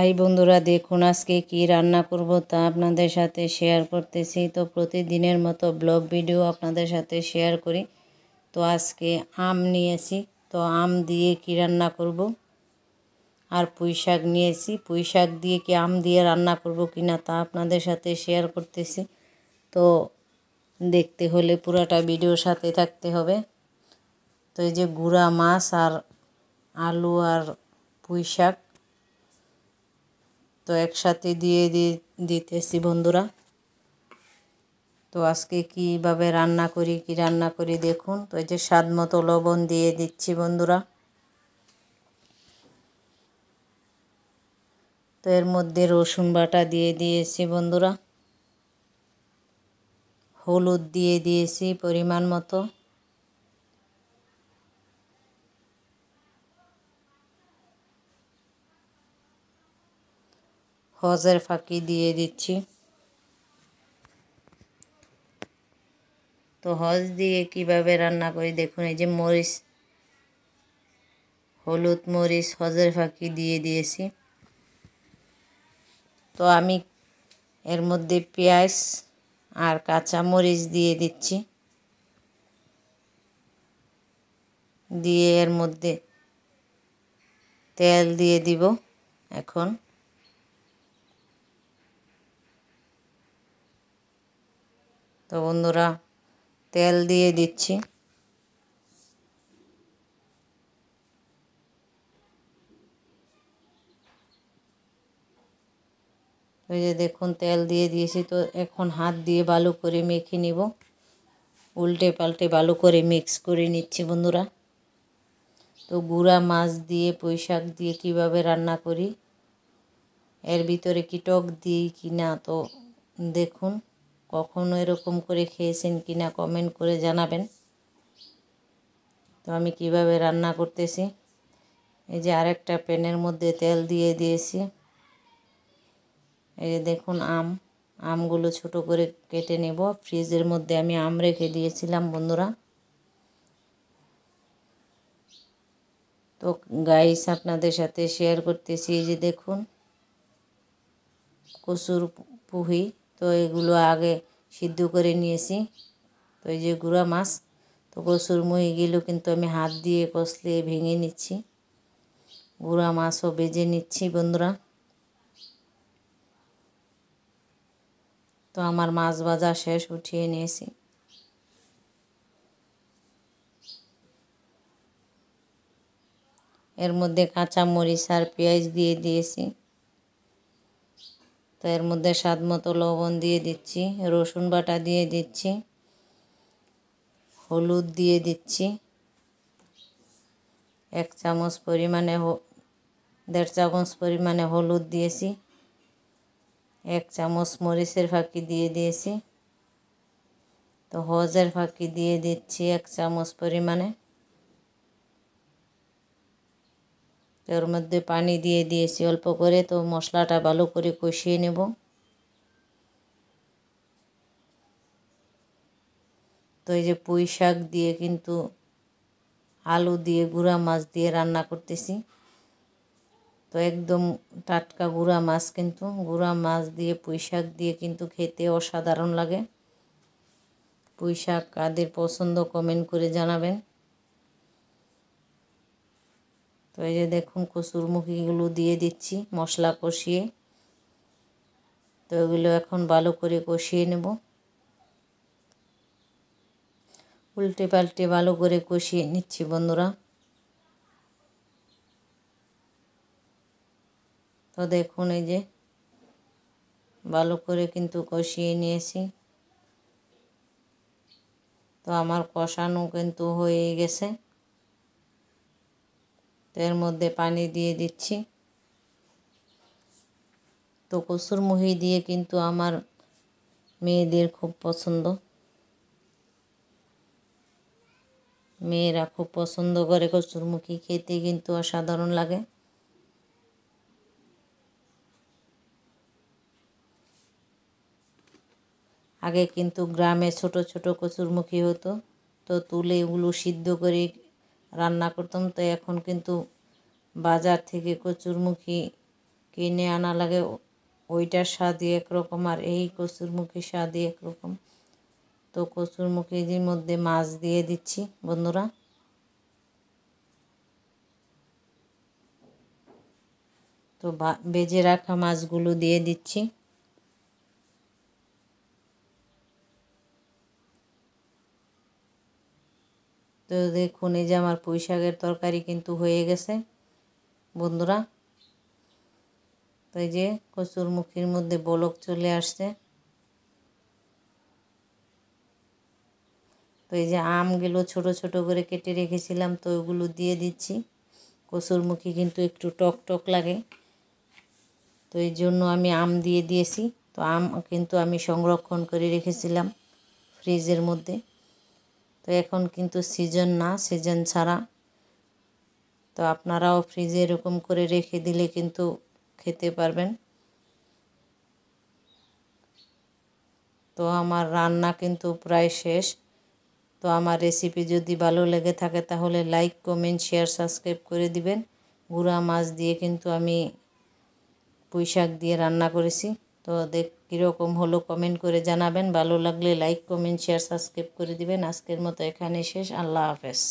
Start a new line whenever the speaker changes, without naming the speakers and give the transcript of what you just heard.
High বন্ধুরা, দেখুন আজকে কি রান্না করব তা আপনাদের সাথে শেয়ার করতেছি। তো প্রতিদিনের মতো ব্লগ ভিডিও আপনাদের সাথে শেয়ার করি। তো আজকে আম নিয়েছি, তো আম দিয়ে কি রান্না করব, আর পুঁই শাক নিয়েছি। পুঁই শাক দিয়ে কি আম দিয়ে রান্না করব কিনা তা আপনাদের সাথে শেয়ার করতেছি। তো দেখতে হলে পুরাটা ভিডিওর সাথে থাকতে হবে। তো এই যে গুঁড়া মাছ আর আলু আর পুঁই শাক তো একসাথে দিয়ে দিতেছি বন্ধুরা। তো আজকে কীভাবে রান্না করি দেখুন। তো এই যে স্বাদ মতো লবণ দিয়ে দিচ্ছি বন্ধুরা। তো এর মধ্যে রসুন বাটা দিয়ে দিয়েছি বন্ধুরা, হলুদ দিয়ে দিয়েছি পরিমাণ মতো, হজের ফাঁকি দিয়ে দিচ্ছি। তো হজ দিয়ে কিভাবে রান্না করি দেখুন। এই যে মরিচ, হলুদ, মরিচ, হজের ফাঁকি দিয়ে দিয়েছি। তো আমি এর মধ্যে পেঁয়াজ আর কাঁচা মরিচ দিয়ে দিচ্ছি, দিয়ে এর মধ্যে তেল দিয়ে দিব এখন। তো বন্ধুরা তেল দিয়ে দিচ্ছি। ওই যে দেখুন তেল দিয়ে দিয়েছি। তো এখন হাত দিয়ে ভালো করে মেখে নিব, উল্টে পাল্টে ভালো করে মিক্স করে নিচ্ছি বন্ধুরা। তো গুঁড়া মাছ দিয়ে পুঁই শাক দিয়ে কীভাবে রান্না করি, এর ভিতরে কি টক দিই কি না, তো দেখুন। কখনো এরকম করে খেয়েছেন কি না কমেন্ট করে জানাবেন। তো আমি কিভাবে রান্না করতেছি, এই যে আরেকটা প্যানের মধ্যে তেল দিয়ে দিয়েছি। এই যে দেখুন আমগুলো ছোট করে কেটে নেব। ফ্রিজের মধ্যে আমি আম রেখে দিয়েছিলাম বন্ধুরা। তো গাইস আপনাদের সাথে শেয়ার করতেছি। এই যে দেখুন কচুর পুহি, তো এগুলো আগে সিদ্ধ করে নিয়েছি। তো এই যে গুঁড়া মাছ, তো কচুর মুহিগুলো কিন্তু আমি হাত দিয়ে কষলে ভেঙে নিচ্ছি। গুঁড়া মাছও ভেজে নিচ্ছি বন্ধুরা। তো আমার মাছ ভাজা শেষ, উঠিয়ে নিয়েছি। এর মধ্যে কাঁচা মরিচ আর পেঁয়াজ দিয়ে দিয়েছি। তো এর মধ্যে স্বাদ মতো লবণ দিয়ে দিচ্ছি, রসুন বাটা দিয়ে দিচ্ছি, হলুদ দিয়ে দিচ্ছি 1 চামচ পরিমাণে, 1.5 চামচ পরিমাণে হলুদ দিয়েছি, 1 চামচ মরিচের ফাঁকি দিয়ে দিয়েছি। তো হজের ফাঁকি দিয়ে দিচ্ছি 1 চামচ পরিমাণে। এর মধ্যে পানি দিয়ে দিয়েছি অল্প করে। তো মশলাটা ভালো করে কষিয়ে নেব। তো এই যে পুঁই শাক দিয়ে কিন্তু আলু দিয়ে গুঁড়া মাছ দিয়ে রান্না করতেছি। তো একদম টাটকা গুঁড়া মাছ, কিন্তু গুঁড়া মাছ দিয়ে পুঁই শাক দিয়ে কিন্তু খেতে অসাধারণ লাগে। পুঁই শাক কাদের পছন্দ কমেন্ট করে জানাবেন। তো এই যে দেখুন কচুর মুখিগুলো দিয়ে দিচ্ছি মশলা কষিয়ে। তো এগুলো এখন ভালো করে কষিয়ে নেব, উল্টে পাল্টে ভালো করে কষিয়ে নিচ্ছি বন্ধুরা। তো দেখুন এই যে ভালো করে কিন্তু কষিয়ে নিয়েছি। তো আমার কষানো কিন্তু হয়ে গেছে। তো এর মধ্যে পানি দিয়ে দিচ্ছি। তো কচুর মুহি দিয়ে কিন্তু আমার মেয়েদের খুব পছন্দ, মেয়েরা খুব পছন্দ করে কচুর মুখি খেতে, কিন্তু অসাধারণ লাগে। আগে কিন্তু গ্রামে ছোট ছোট কচুরমুখী হতো, তো তুলে এগুলো সিদ্ধ করে রান্না করতাম। তো এখন কিন্তু বাজার থেকে কচুরমুখী কিনে আনা লাগে, ওইটার স্বাদই একরকম আর এই কচুরমুখির স্বাদই একরকম। তো কচুরমুখির মধ্যে মাছ দিয়ে দিচ্ছি বন্ধুরা। তো ভেজে রাখা মাছগুলো দিয়ে দিচ্ছি। তো দেখুন এই যে আমার পুঁই শাকের তরকারি কিন্তু হয়ে গেছে বন্ধুরা। তো এই যে কচুরমুখির মধ্যে বলক চলে আসছে। তো এই যে আমগুলো ছোট ছোট করে কেটে রেখেছিলাম, তো ওগুলো দিয়ে দিচ্ছি। কচুরমুখি কিন্তু একটু টক টক লাগে, তো এই জন্য আমি আম দিয়ে দিয়েছি। তো আম কিন্তু আমি সংরক্ষণ করে রেখেছিলাম ফ্রিজের মধ্যে। তো এখন কিন্তু সিজন না, সিজন ছাড়া। তো আপনারাও ফ্রিজে এরকম করে রেখে দিলে কিন্তু খেতে পারবেন। তো আমার রান্না কিন্তু প্রায় শেষ। তো আমার রেসিপি যদি ভালো লেগে থাকে তাহলে লাইক, কমেন্ট, শেয়ার, সাবস্ক্রাইব করে দিবেন। গুঁড়া মাছ দিয়ে কিন্তু আমি পুঁই শাক দিয়ে রান্না করেছি। তো কীরকম হলো কমেন্ট করে জানাবেন। ভালো লাগলে লাইক, কমেন্ট, শেয়ার, সাবস্ক্রাইব করে দিবেন। আজকের মতো এখানেই শেষ। আল্লাহ হাফেজ।